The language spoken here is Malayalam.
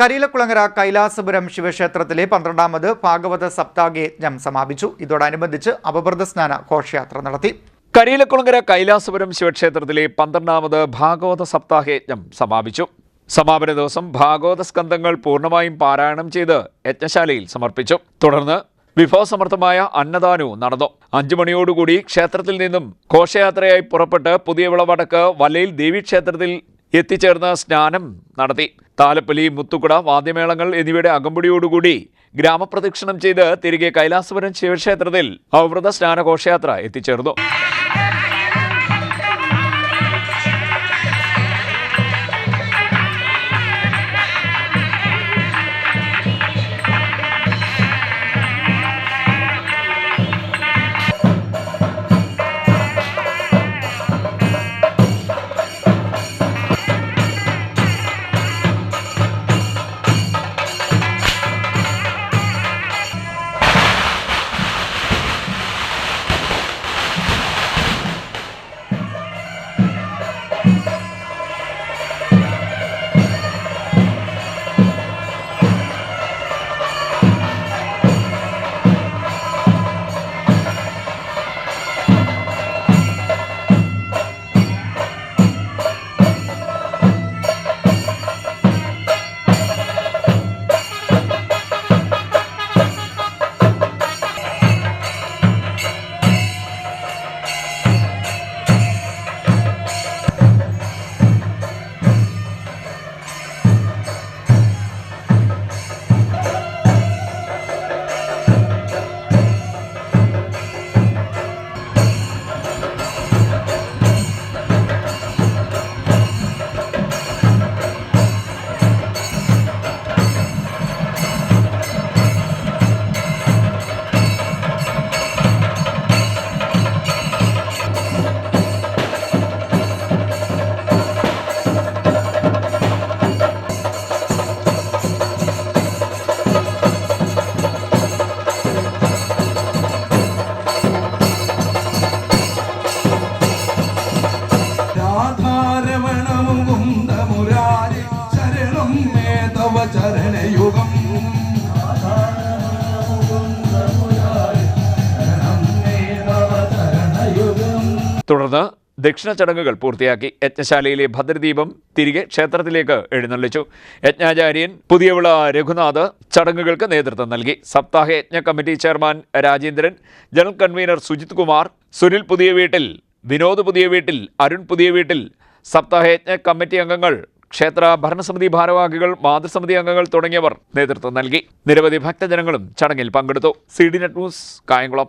കരിയിലക്കുളങ്ങര കൈലാസപുരം ശിവക്ഷേത്രത്തിലെ 12ാമത് ഭാഗവത സപ്താഹ യജ്ഞം സമാപിച്ചു. ഇതോടനുബന്ധിച്ച് അപവൃത സ്നാന ഘോഷയാത്ര നടത്തി. കരിയിലക്കുളങ്ങര കൈലാസപുരം ശിവക്ഷേത്രത്തിലെ 12ാമത് ഭാഗവത സപ്താഹ യജ്ഞം സമാപിച്ചു. സമാപന ദിവസം ഭാഗവത സ്കന്ധങ്ങൾ പൂർണ്ണമായും പാരായണം ചെയ്ത് യജ്ഞശാലയിൽ സമർപ്പിച്ചു. തുടർന്ന് വിഭവസമർത്ഥമായ അന്നദാനവും നടന്നു. 5 മണിയോടുകൂടി ക്ഷേത്രത്തിൽ നിന്നും ഘോഷയാത്രയായി പുറപ്പെട്ട് പുതിയവിള വടക്ക് വലയിൽ ദേവീക്ഷേത്രത്തിൽ എത്തിച്ചേർന്ന് സ്നാനം നടത്തി. താലപ്പൊലി, മുത്തുകുട, വാദ്യമേളങ്ങൾ എന്നിവയുടെ അകമ്പടിയോടുകൂടി ഗ്രാമപ്രദക്ഷിണം ചെയ്ത് തിരികെ കൈലാസപുരം ശിവക്ഷേത്രത്തിൽ അവവൃത സ്നാന ഘോഷയാത്ര എത്തിച്ചേർന്നു. ചരണയുഗം തുടർന്ന് ദക്ഷിണ ചടങ്ങുകൾ പൂർത്തിയാക്കി. യജ്ഞശാലയിലെ ഭദ്രദീപം തിരികെ ക്ഷേത്രത്തിലേക്ക് എഴുന്നള്ളിച്ചു. യജ്ഞാചാര്യൻ പുതിയവിള രഘുനാഥ് ചടങ്ങുകൾക്ക് നേതൃത്വം നൽകി. സപ്താഹ യജ്ഞ committee chairman Rajendran, general convener Sujith Kumar, Sunil പുതിയ വീട്ടിൽ, വിനോദ് പുതിയ വീട്ടിൽ, അരുൺ പുതിയ വീട്ടിൽ, സപ്താഹ യജ്ഞ കമ്മിറ്റി അംഗങ്ങൾ, ക്ഷേത്ര ഭരണസമിതി ഭാരവാഹികൾ, മാതൃസമിതി അംഗങ്ങൾ തുടങ്ങിയവർ നേതൃത്വം നൽകി. നിരവധി ഭക്തജനങ്ങളും ചടങ്ങിൽ പങ്കെടുത്തു. CD net news, Kayamkulam.